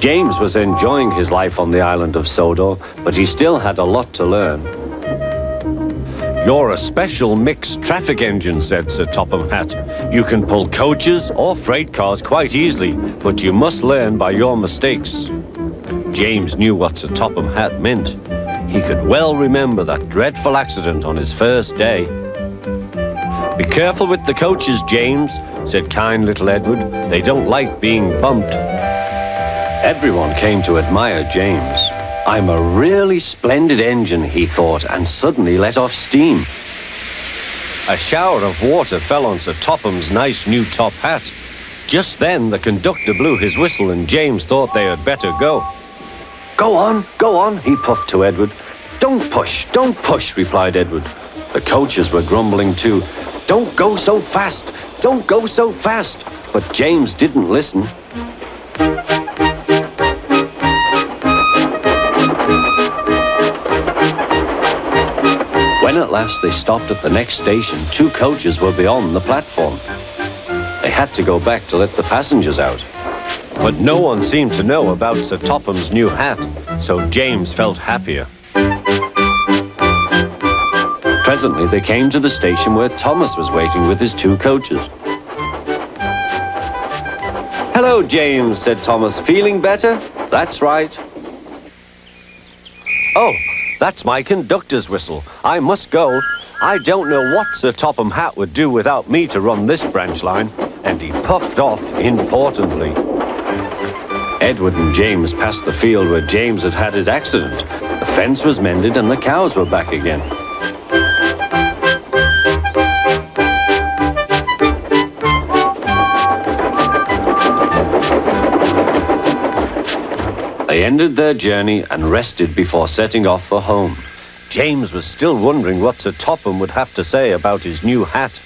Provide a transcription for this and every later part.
James was enjoying his life on the island of Sodor, but he still had a lot to learn. "You're a special mixed traffic engine," said Sir Topham Hatt. "You can pull coaches or freight cars quite easily, but you must learn by your mistakes." James knew what Sir Topham Hatt meant. He could well remember that dreadful accident on his first day. "Be careful with the coaches, James," said kind little Edward. "They don't like being bumped." Everyone came to admire James. "I'm a really splendid engine," he thought, and suddenly let off steam. A shower of water fell on Sir Topham's nice new top hat. Just then the conductor blew his whistle and James thought they had better go. Go on," he puffed to Edward. Don't push," replied Edward. The coaches were grumbling too. Don't go so fast, don't go so fast." But James didn't listen. When at last they stopped at the next station, 2 coaches were beyond the platform. They had to go back to let the passengers out. But no one seemed to know about Sir Topham's new hat, so James felt happier. Presently they came to the station where Thomas was waiting with his 2 coaches. "Hello, James," said Thomas. "Feeling better?" "That's right." "Oh, that's my conductor's whistle. I must go. I don't know what Sir Topham Hatt would do without me to run this branch line." And he puffed off importantly. Edward and James passed the field where James had had his accident. The fence was mended and the cows were back again. They ended their journey and rested before setting off for home. James was still wondering what Sir Topham would have to say about his new hat.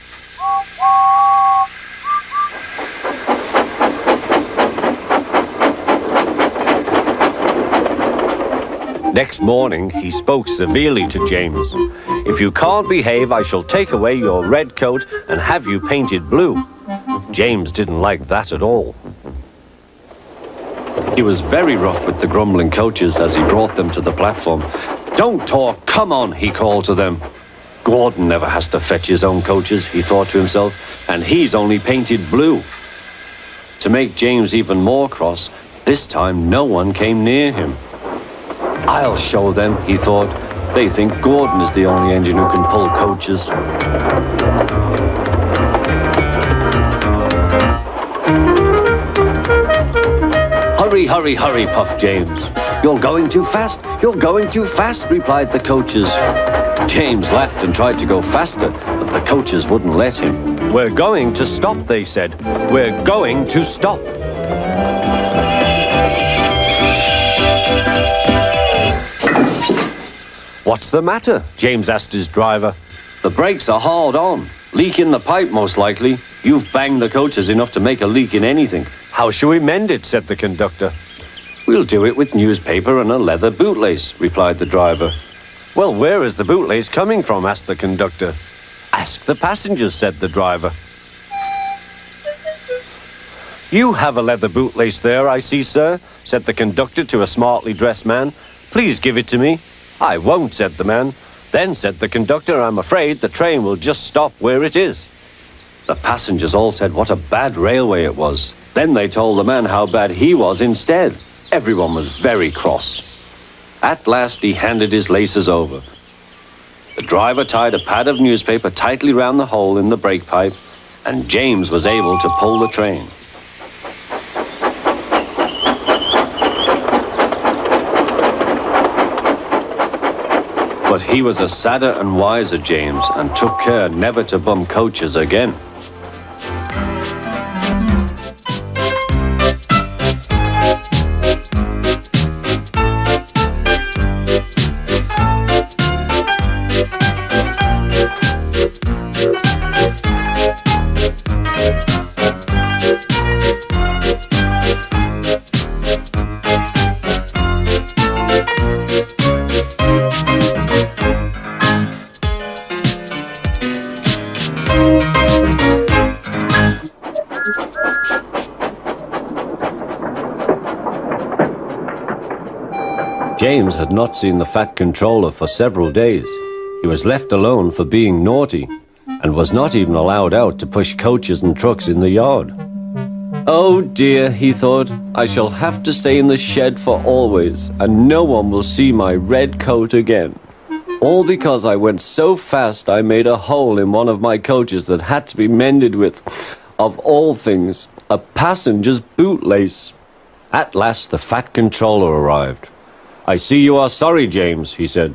Next morning, he spoke severely to James. "If you can't behave, I shall take away your red coat and have you painted blue." James didn't like that at all. He was very rough with the grumbling coaches as he brought them to the platform. "Don't talk, come on," he called to them. "Gordon never has to fetch his own coaches," he thought to himself, "and he's only painted blue." To make James even more cross, this time no one came near him. "I'll show them," he thought. "They think Gordon is the only engine who can pull coaches." "Hurry, hurry, hurry," puffed James. "You're going too fast, you're going too fast," replied the coaches. James laughed and tried to go faster, but the coaches wouldn't let him. "We're going to stop," they said. "We're going to stop." "What's the matter?" James asked his driver. "The brakes are hard on. Leak in the pipe, most likely. You've banged the coaches enough to make a leak in anything." "How shall we mend it?" said the conductor. "We'll do it with newspaper and a leather bootlace," replied the driver. "Well, where is the bootlace coming from?" asked the conductor. "Ask the passengers," said the driver. "You have a leather bootlace there, I see, sir," said the conductor to a smartly dressed man. "Please give it to me." "I won't," said the man. "Then," said the conductor, "I'm afraid the train will just stop where it is." The passengers all said what a bad railway it was. Then they told the man how bad he was instead. Everyone was very cross. At last he handed his laces over. The driver tied a pad of newspaper tightly round the hole in the brake pipe, and James was able to pull the train. But he was a sadder and wiser James and took care never to bump coaches again. James had not seen the Fat Controller for several days. He was left alone for being naughty, and was not even allowed out to push coaches and trucks in the yard. Oh dear, he thought, I shall have to stay in the shed for always, and no one will see my red coat again. All because I went so fast I made a hole in one of my coaches that had to be mended with, of all things, a passenger's bootlace. At last the Fat Controller arrived. I see you are sorry, James, he said.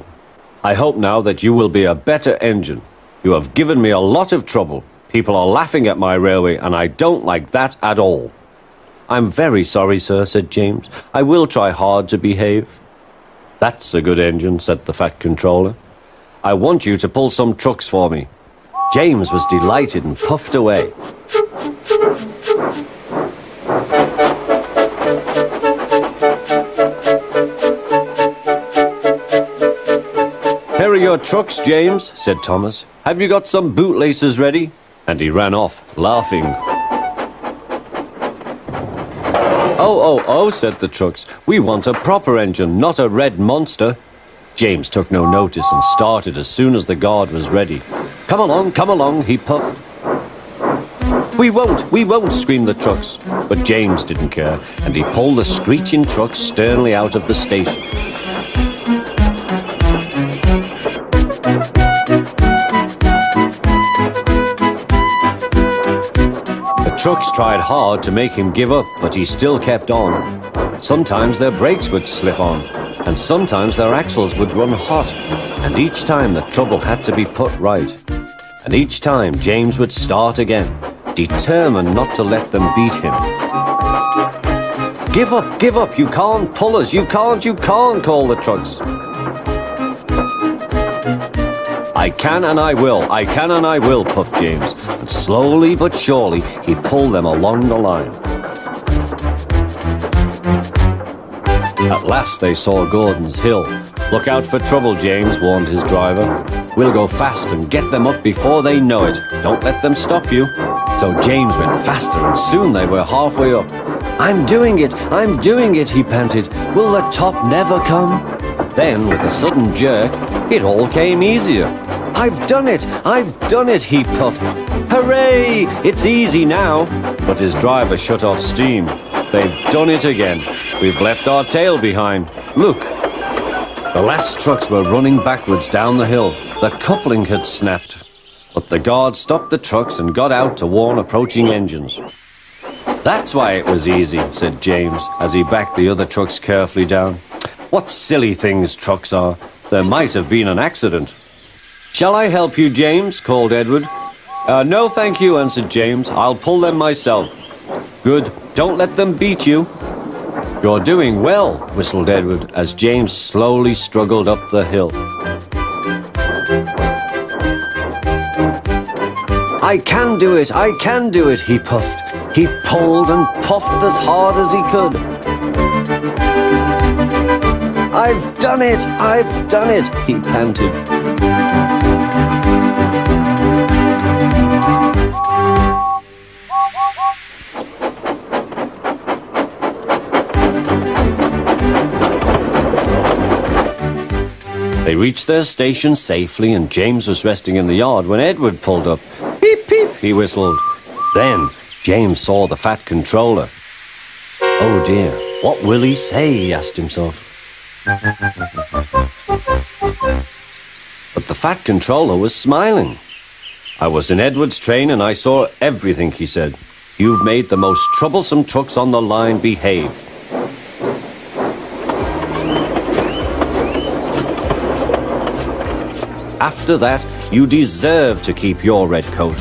I hope now that you will be a better engine. You have given me a lot of trouble. People are laughing at my railway, and I don't like that at all. I'm very sorry, sir, said James. I will try hard to behave. That's a good engine, said the Fat Controller. I want you to pull some trucks for me. James was delighted and puffed away. Here are your trucks, James, said Thomas. Have you got some bootlaces ready? And he ran off, laughing. Oh, said the trucks. We want a proper engine, not a red monster. James took no notice and started as soon as the guard was ready. Come along, he puffed. We won't, screamed the trucks. But James didn't care, and he pulled the screeching trucks sternly out of the station. The trucks tried hard to make him give up, but he still kept on. Sometimes their brakes would slip on, and sometimes their axles would run hot, and each time the trouble had to be put right. And each time James would start again, determined not to let them beat him. Give up, you can't pull us, you can't, called the trucks. I can and I will, puffed James, and slowly but surely he pulled them along the line. At last they saw Gordon's Hill. Look out for trouble, James, warned his driver. We'll go fast and get them up before they know it. Don't let them stop you. So James went faster, and soon they were halfway up. I'm doing it, he panted. Will the top never come? Then, with a sudden jerk, it all came easier. I've done it, he puffed. Hooray! It's easy now. But his driver shut off steam. They've done it again. We've left our tail behind. Look. The last trucks were running backwards down the hill. The coupling had snapped. But the guard stopped the trucks and got out to warn approaching engines. That's why it was easy, said James, as he backed the other trucks carefully down. What silly things trucks are. There might have been an accident. Shall I help you, James? Called Edward. No, thank you, answered James. I'll pull them myself. Good. Don't let them beat you. You're doing well, whistled Edward, as James slowly struggled up the hill. I can do it, he puffed. He pulled and puffed as hard as he could. I've done it, he panted. They reached their station safely, and James was resting in the yard when Edward pulled up. Peep, peep, he whistled. Then James saw the Fat Controller. Oh dear, what will he say, he asked himself. But the Fat Controller was smiling. I was in Edward's train and I saw everything, he said. You've made the most troublesome trucks on the line behave. After that, you deserve to keep your red coat.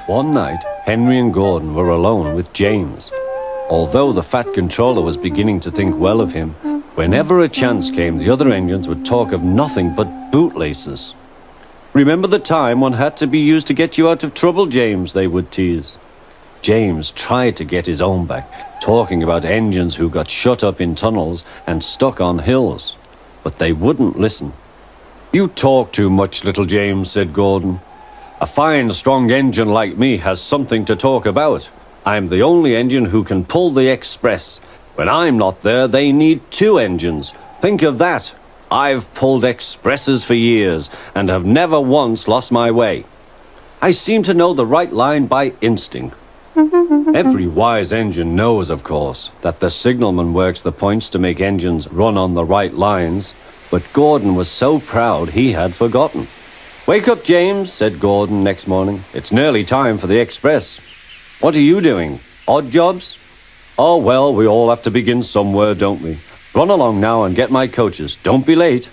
One night, Henry and Gordon were alone with James. Although the Fat Controller was beginning to think well of him, Whenever a chance came, the other engines would talk of nothing but bootlaces. "Remember the time one had to be used to get you out of trouble, James," they would tease. James tried to get his own back, talking about engines who got shut up in tunnels and stuck on hills. But they wouldn't listen. "You talk too much, little James," said Gordon. "A fine, strong engine like me has something to talk about. I'm the only engine who can pull the express. When I'm not there, they need 2 engines. Think of that. I've pulled expresses for years and have never once lost my way. I seem to know the right line by instinct." Every wise engine knows, of course, that the signalman works the points to make engines run on the right lines, but Gordon was so proud he had forgotten. "Wake up, James," said Gordon next morning. "It's nearly time for the express." "What are you doing? Odd jobs?" "Oh, well, we all have to begin somewhere, don't we? Run along now and get my coaches. Don't be late."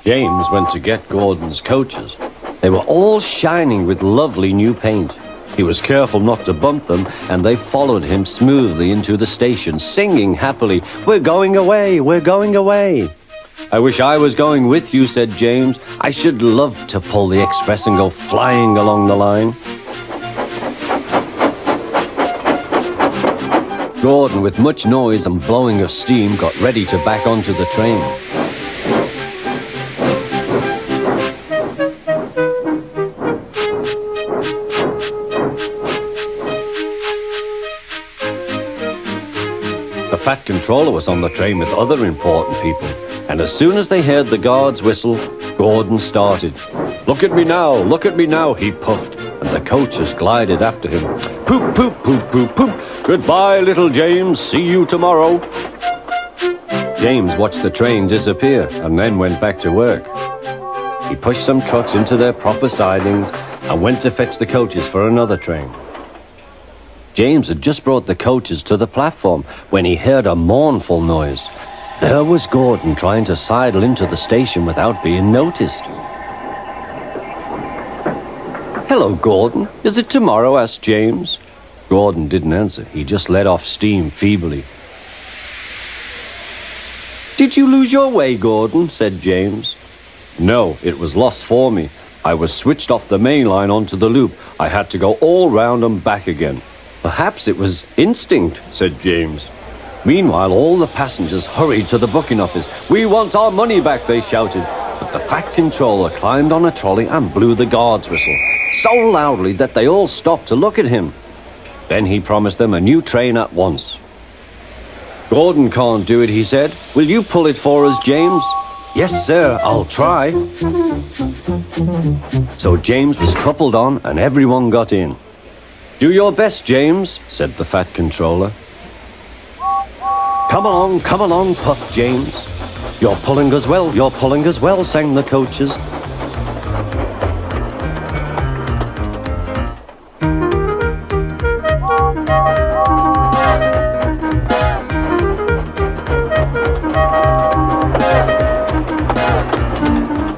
James went to get Gordon's coaches. They were all shining with lovely new paint. He was careful not to bump them, and they followed him smoothly into the station, singing happily, "We're going away, we're going away." "I wish I was going with you," said James. "I should love to pull the express and go flying along the line." Gordon, with much noise and blowing of steam, got ready to back onto the train. The Fat Controller was on the train with other important people, and as soon as they heard the guard's whistle, Gordon started. Look at me now," he puffed, and the coaches glided after him. "Poop, poop, poop, poop, poop. Goodbye, little James. See you tomorrow." James watched the train disappear and then went back to work. He pushed some trucks into their proper sidings and went to fetch the coaches for another train. James had just brought the coaches to the platform when he heard a mournful noise. There was Gordon trying to sidle into the station without being noticed. "Hello, Gordon. Is it tomorrow?" asked James. Gordon didn't answer. He just let off steam feebly. "Did you lose your way, Gordon?" said James. "No, it was lost for me. I was switched off the main line onto the loop. I had to go all round and back again." "Perhaps it was instinct," said James. Meanwhile, all the passengers hurried to the booking office. "We want our money back," they shouted. But the Fat Controller climbed on a trolley and blew the guard's whistle, so loudly that they all stopped to look at him. Then he promised them a new train at once. "Gordon can't do it," he said. "Will you pull it for us, James?" "Yes, sir, I'll try." So James was coupled on and everyone got in. "Do your best, James," said the Fat Controller. Come along, puffed James. You're pulling us well, sang the coaches.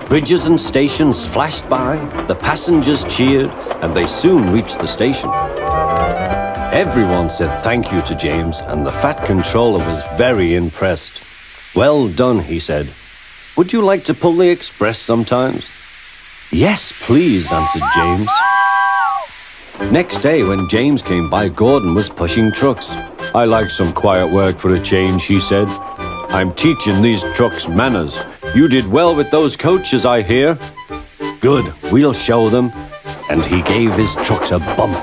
Bridges and stations flashed by, the passengers cheered, and they soon reached the station. Everyone said thank you to James, and the Fat Controller was very impressed. "Well done," he said. "Would you like to pull the express sometimes?" "Yes, please," answered James. Next day, when James came by, Gordon was pushing trucks. "I like some quiet work for a change," he said. "I'm teaching these trucks manners. You did well with those coaches, I hear." "Good, we'll show them." And he gave his trucks a bump.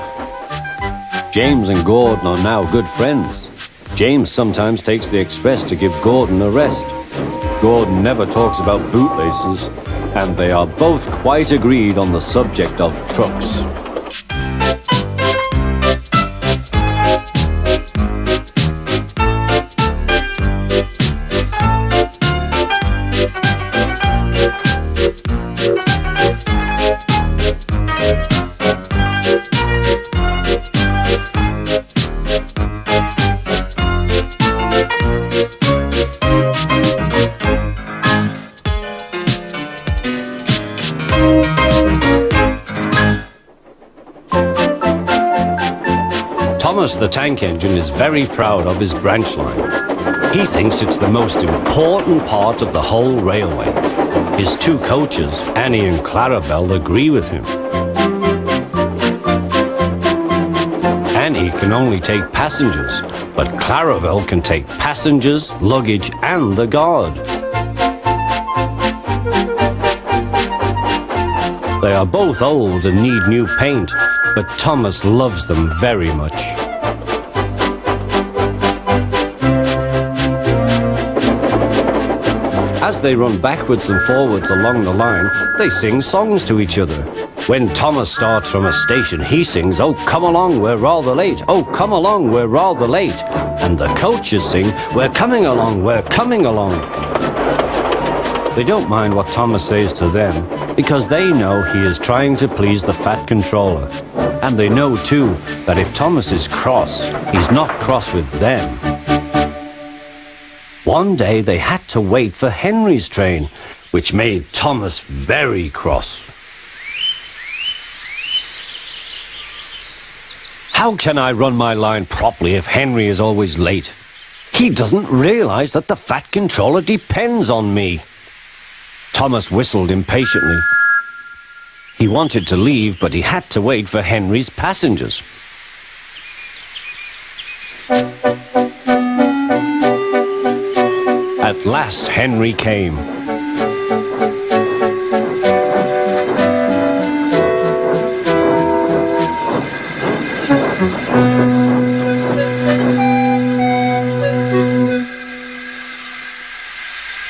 James and Gordon are now good friends. James sometimes takes the express to give Gordon a rest. Gordon never talks about bootlaces, and they are both quite agreed on the subject of trucks. Thomas the tank engine is very proud of his branch line. He thinks it's the most important part of the whole railway. His two coaches, Annie and Clarabelle, agree with him. Annie can only take passengers, but Clarabelle can take passengers, luggage, and the guard. They are both old and need new paint, but Thomas loves them very much. As they run backwards and forwards along the line, they sing songs to each other. When Thomas starts from a station, he sings, "Oh, come along, we're rather late. Oh, come along, we're rather late." And the coaches sing, "We're coming along, we're coming along." They don't mind what Thomas says to them, because they know he is trying to please the fat controller. And they know, too, that if Thomas is cross, he's not cross with them. One day they had to wait for Henry's train, which made Thomas very cross. How can I run my line properly if Henry is always late? He doesn't realize that the fat controller depends on me. Thomas whistled impatiently. He wanted to leave, but he had to wait for Henry's passengers. At last, Henry came.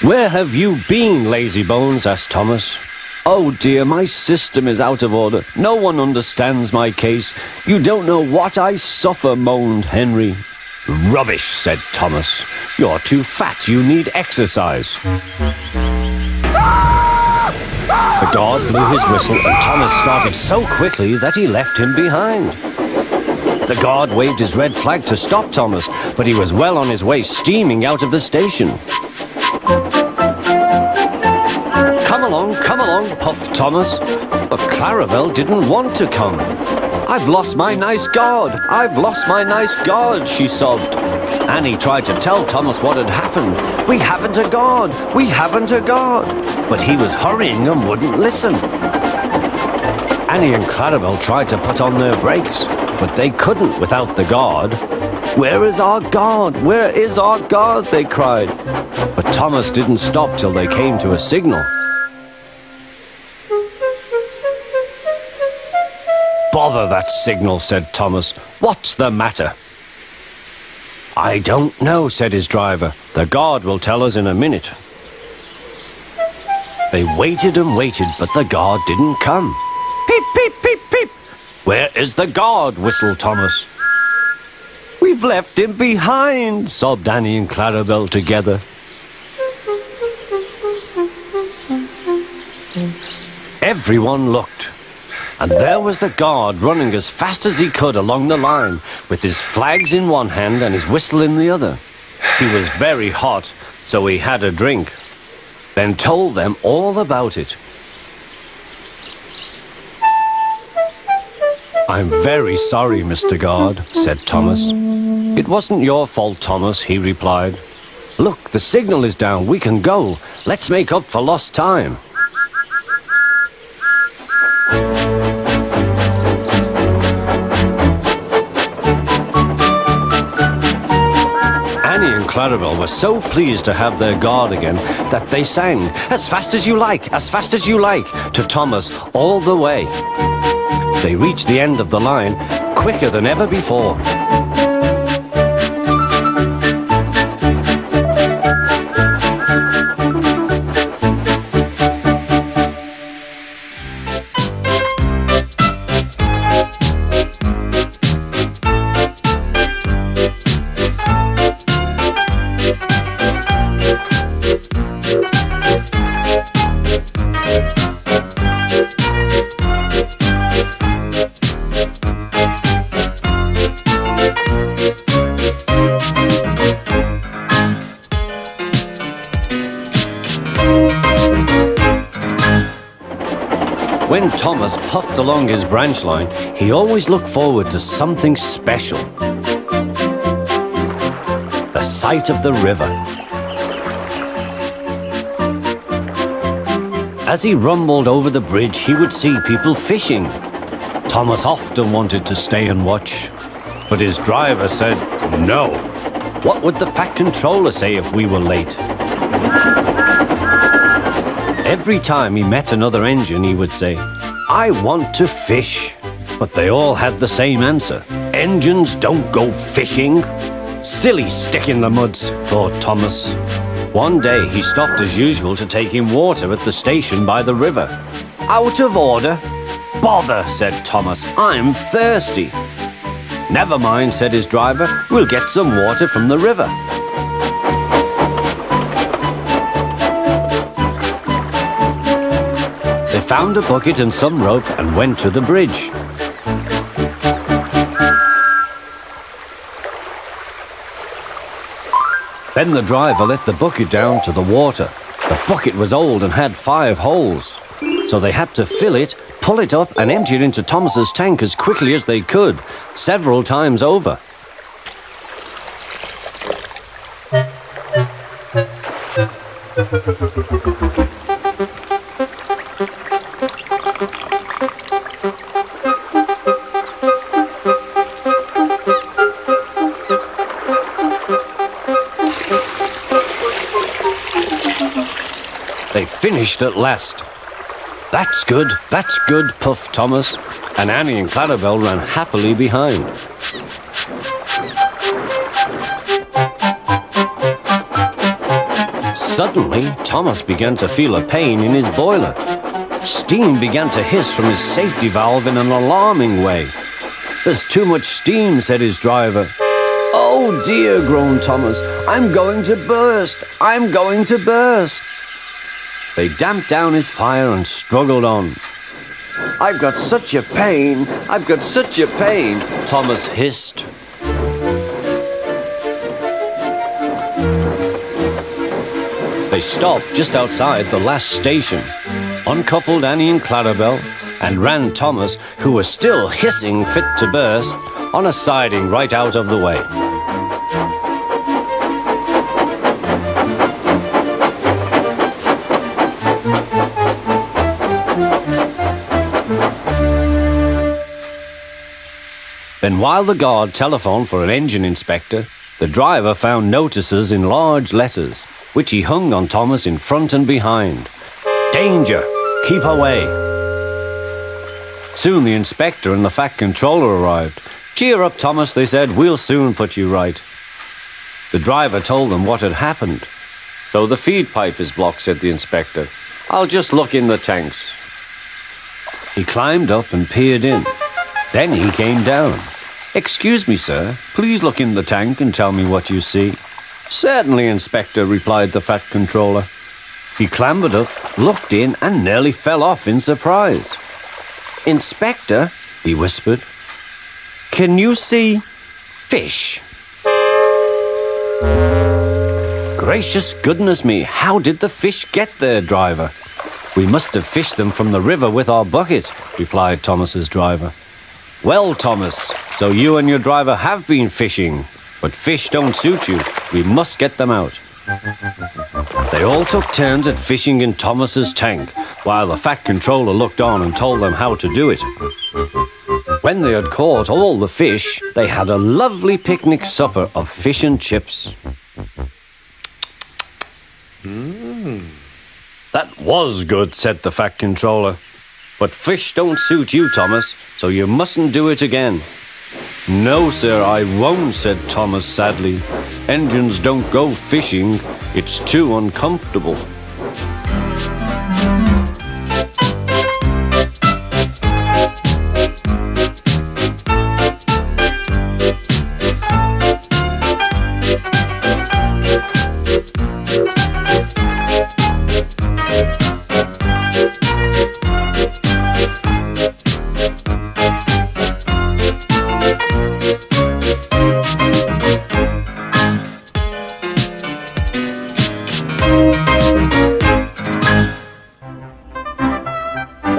"Where have you been, lazybones?" asked Thomas. "Oh dear, my system is out of order. No one understands my case. You don't know what I suffer," moaned Henry. "Rubbish," said Thomas. "You're too fat. You need exercise." The guard blew his whistle and Thomas started so quickly that he left him behind. The guard waved his red flag to stop Thomas, but he was well on his way, steaming out of the station. Come along, puffed Thomas. But Clarabelle didn't want to come. "I've lost my nice guard. I've lost my nice guard," she sobbed. Annie tried to tell Thomas what had happened. "We haven't a guard. We haven't a guard." But he was hurrying and wouldn't listen. Annie and Clarabelle tried to put on their brakes, but they couldn't without the guard. "Where is our guard? Where is our guard?" they cried. But Thomas didn't stop till they came to a signal. "Bother that signal," said Thomas. "What's the matter?" "I don't know," said his driver. "The guard will tell us in a minute." They waited and waited, but the guard didn't come. "Peep, peep, peep, peep." "Where is the guard?" whistled Thomas. "We've left him behind," sobbed Annie and Clarabelle together. Everyone looked. And there was the guard running as fast as he could along the line, with his flags in one hand and his whistle in the other. He was very hot, so he had a drink, then told them all about it. "I'm very sorry, Mr. Guard," said Thomas. "It wasn't your fault, Thomas," he replied. "Look, the signal is down. We can go. Let's make up for lost time." Clarabelle were so pleased to have their guard again that they sang, "As fast as you like, as fast as you like," to Thomas all the way. They reached the end of the line quicker than ever before. When Thomas puffed along his branch line, he always looked forward to something special. The sight of the river. As he rumbled over the bridge, he would see people fishing. Thomas often wanted to stay and watch, but his driver said no. What would the Fat Controller say if we were late? Every time he met another engine, he would say, "I want to fish." But they all had the same answer. "Engines don't go fishing." Silly stick in the muds, thought Thomas. One day he stopped as usual to take in water at the station by the river. "Out of order?" "Bother," said Thomas, "I'm thirsty." "Never mind," said his driver, "we'll get some water from the river." They found a bucket and some rope and went to the bridge. Then the driver let the bucket down to the water. The bucket was old and had 5 holes. So they had to fill it, pull it up and empty it into Thomas's tank as quickly as they could, several times over. They finished at last. That's good, puffed Thomas, and Annie and Clarabelle ran happily behind. Suddenly, Thomas began to feel a pain in his boiler. Steam began to hiss from his safety valve in an alarming way. "There's too much steam," said his driver. "Oh dear," groaned Thomas, "I'm going to burst, I'm going to burst." They damped down his fire and struggled on. "I've got such a pain, I've got such a pain," Thomas hissed. They stopped just outside the last station, uncoupled Annie and Clarabelle, and ran Thomas, who was still hissing fit to burst, on a siding right out of the way. Then while the guard telephoned for an engine inspector, the driver found notices in large letters, which he hung on Thomas in front and behind. "Danger! Keep away!" Soon the inspector and the Fat Controller arrived. "Cheer up, Thomas," they said, "we'll soon put you right." The driver told them what had happened. "So the feed pipe is blocked," said the inspector. "I'll just look in the tanks." He climbed up and peered in. Then he came down. "Excuse me, sir, please look in the tank and tell me what you see." "Certainly, Inspector," replied the Fat Controller. He clambered up, looked in, and nearly fell off in surprise. "Inspector," he whispered, "can you see fish?" "Gracious goodness me, how did the fish get there, driver?" "We must have fished them from the river with our bucket," replied Thomas's driver. "Well, Thomas, so you and your driver have been fishing, but fish don't suit you. We must get them out." They all took turns at fishing in Thomas's tank, while the Fat Controller looked on and told them how to do it. When they had caught all the fish, they had a lovely picnic supper of fish and chips. "That was good," said the Fat Controller. "But fish don't suit you, Thomas, so you mustn't do it again." "No, sir, I won't," said Thomas sadly. "Engines don't go fishing. It's too uncomfortable."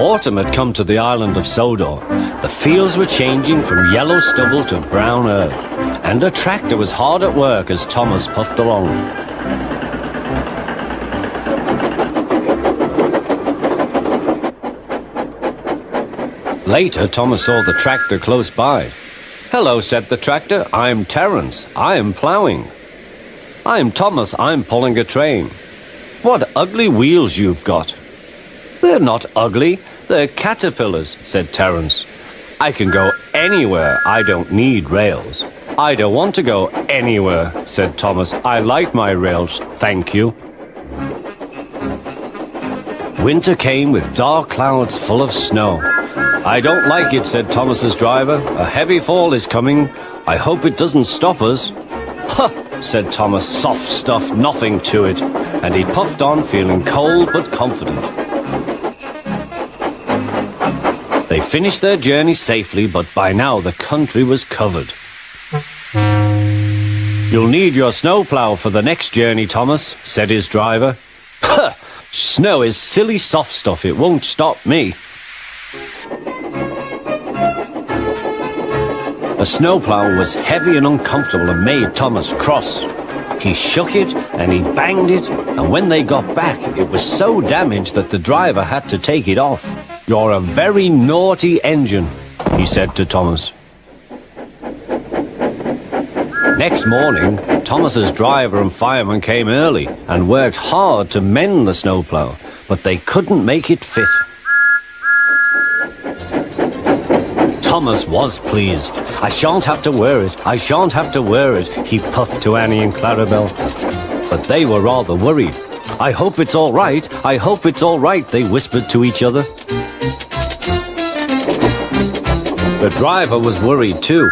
Autumn had come to the island of Sodor. The fields were changing from yellow stubble to brown earth, and a tractor was hard at work as Thomas puffed along. Later, Thomas saw the tractor close by. "Hello," said the tractor. "I'm Terence. I'm ploughing." "I'm Thomas. I'm pulling a train." "What ugly wheels you've got." "They're not ugly. They're caterpillars," said Terence. "I can go anywhere. I don't need rails." "I don't want to go anywhere," said Thomas. "I like my rails, thank you." Winter came with dark clouds full of snow. "I don't like it," said Thomas's driver. "A heavy fall is coming. I hope it doesn't stop us." "Huh," said Thomas. "Soft stuff, nothing to it." And he puffed on, feeling cold but confident. They finished their journey safely, but by now the country was covered. "You'll need your snowplow for the next journey, Thomas," said his driver. "Puh! Snow is silly soft stuff. It won't stop me." The snowplow was heavy and uncomfortable and made Thomas cross. He shook it and he banged it, and when they got back, it was so damaged that the driver had to take it off. "You're a very naughty engine," he said to Thomas. Next morning, Thomas's driver and fireman came early and worked hard to mend the snowplow, but they couldn't make it fit. Thomas was pleased. "I shan't have to wear it. I shan't have to wear it," he puffed to Annie and Clarabelle. But they were rather worried. "I hope it's all right. I hope it's all right," they whispered to each other. The driver was worried too.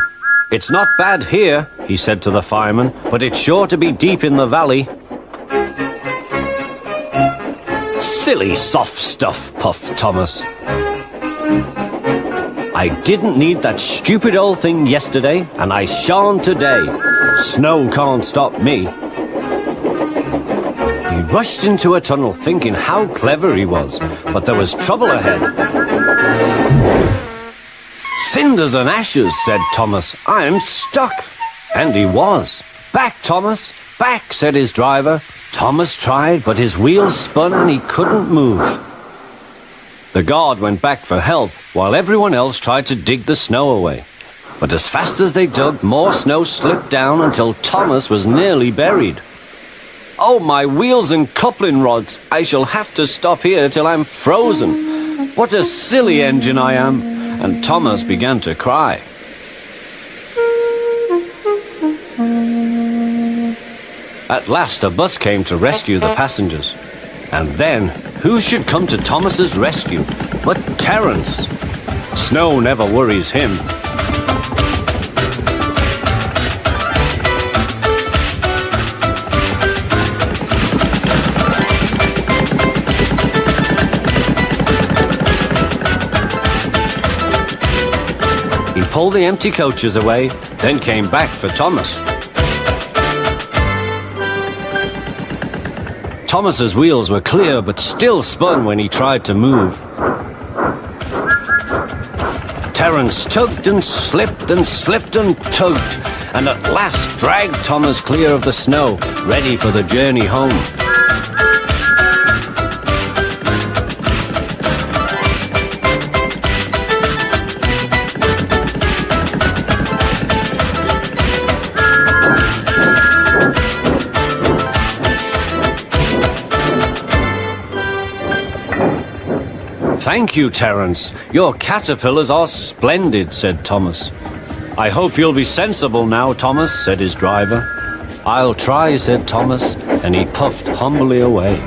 "It's not bad here," he said to the fireman, "but it's sure to be deep in the valley." "Silly soft stuff," puffed Thomas. "I didn't need that stupid old thing yesterday, and I shan't today. Snow can't stop me." He rushed into a tunnel thinking how clever he was, but there was trouble ahead. "Cinders and ashes," said Thomas. "I'm stuck." And he was. "Back, Thomas, back," said his driver. Thomas tried, but his wheels spun and he couldn't move. The guard went back for help, while everyone else tried to dig the snow away. But as fast as they dug, more snow slipped down until Thomas was nearly buried. "Oh, my wheels and coupling rods! I shall have to stop here till I'm frozen. What a silly engine I am!" And Thomas began to cry. At last a bus came to rescue the passengers. And then, who should come to Thomas's rescue but Terence? Snow never worries him. He pulled the empty coaches away, then came back for Thomas. Thomas's wheels were clear but still spun when he tried to move. Terence tugged and slipped and slipped and tugged, and at last dragged Thomas clear of the snow, ready for the journey home. "Thank you, Terence. Your caterpillars are splendid," said Thomas. "I hope you'll be sensible now, Thomas," said his driver. "I'll try," said Thomas, and he puffed humbly away.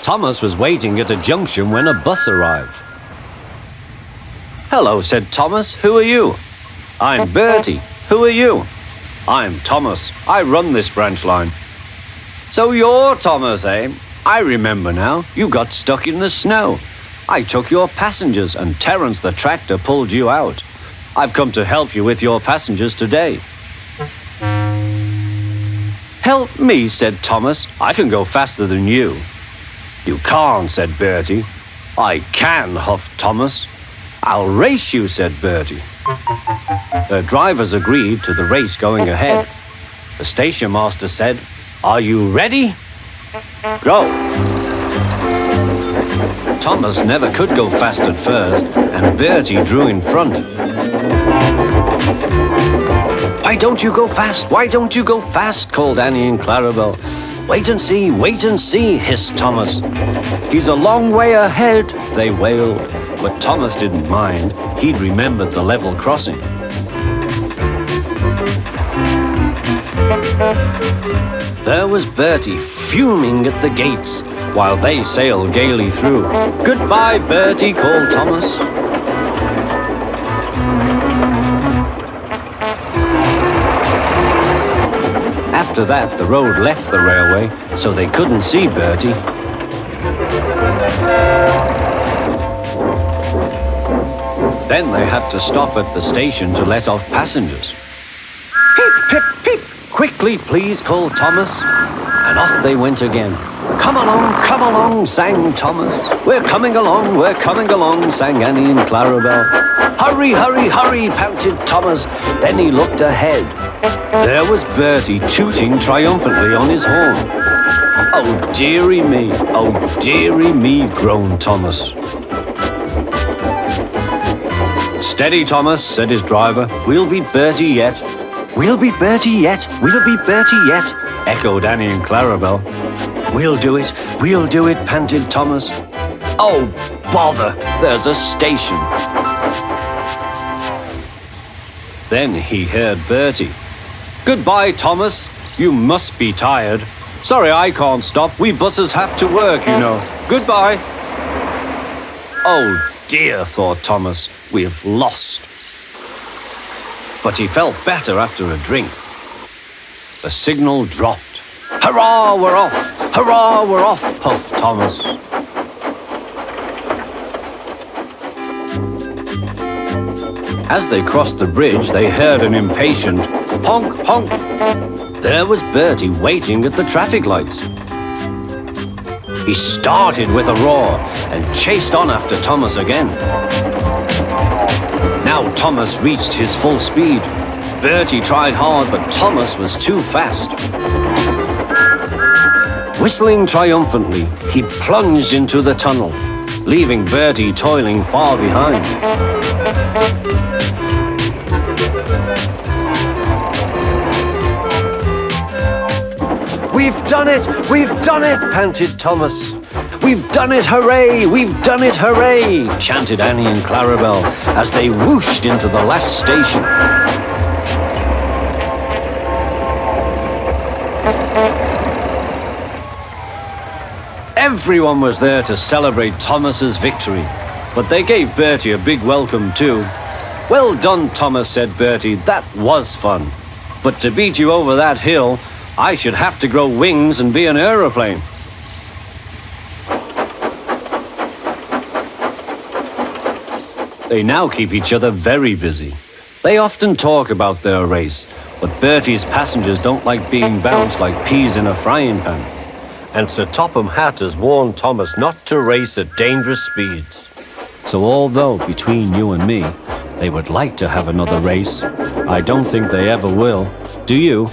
Thomas was waiting at a junction when a bus arrived. "Hello," said Thomas. "Who are you?" "I'm Bertie. Who are you?" "I'm Thomas. I run this branch line." "So you're Thomas, eh? I remember now. You got stuck in the snow. I took your passengers and Terence the Tractor pulled you out. I've come to help you with your passengers today." "Help me," said Thomas. "I can go faster than you." "You can't," said Bertie. "I can," huffed Thomas. "I'll race you," said Bertie. The drivers agreed to the race going ahead. The station master said, "Are you ready? Go!" Thomas never could go fast at first, and Bertie drew in front. "Why don't you go fast? Why don't you go fast?" called Annie and Clarabel. Wait and see," hissed Thomas. "He's a long way ahead," they wailed. But Thomas didn't mind. He'd remembered the level crossing. There was Bertie fuming at the gates while they sailed gaily through. "Goodbye, Bertie," called Thomas. After that, the road left the railway, so they couldn't see Bertie. Then they had to stop at the station to let off passengers. "Peep, peep, peep! Quickly, please," called Thomas. And off they went again. Come along," sang Thomas. We're coming along," sang Annie and Clarabel. Hurry, hurry, hurry," panted Thomas. Then he looked ahead. There was Bertie tooting triumphantly on his horn. "Oh, dearie me," groaned Thomas. "Steady, Thomas," said his driver. "We'll be Bertie yet." "We'll be Bertie yet, we'll be Bertie yet," echoed Annie and Clarabel. We'll do it," panted Thomas. "Oh, bother, there's a station." Then he heard Bertie. "Goodbye, Thomas. You must be tired. Sorry I can't stop. We buses have to work, you know. Goodbye." "Oh dear," thought Thomas. "We've lost." But he felt better after a drink. The signal dropped. "Hurrah, we're off! Hurrah, we're off!" puffed Thomas. As they crossed the bridge, they heard an impatient honk, honk. There was Bertie waiting at the traffic lights. He started with a roar and chased on after Thomas again. Now Thomas reached his full speed. Bertie tried hard, but Thomas was too fast. Whistling triumphantly, he plunged into the tunnel, leaving Bertie toiling far behind. We've done it, panted Thomas. "We've done it, hooray! We've done it, hooray!" chanted Annie and Clarabel as they whooshed into the last station. Everyone was there to celebrate Thomas's victory, but they gave Bertie a big welcome too. "Well done, Thomas," said Bertie. "That was fun. But to beat you over that hill, I should have to grow wings and be an aeroplane." They now keep each other very busy. They often talk about their race, but Bertie's passengers don't like being bounced like peas in a frying pan. And Sir Topham Hatt has warned Thomas not to race at dangerous speeds. So although, between you and me, they would like to have another race, I don't think they ever will. Do you?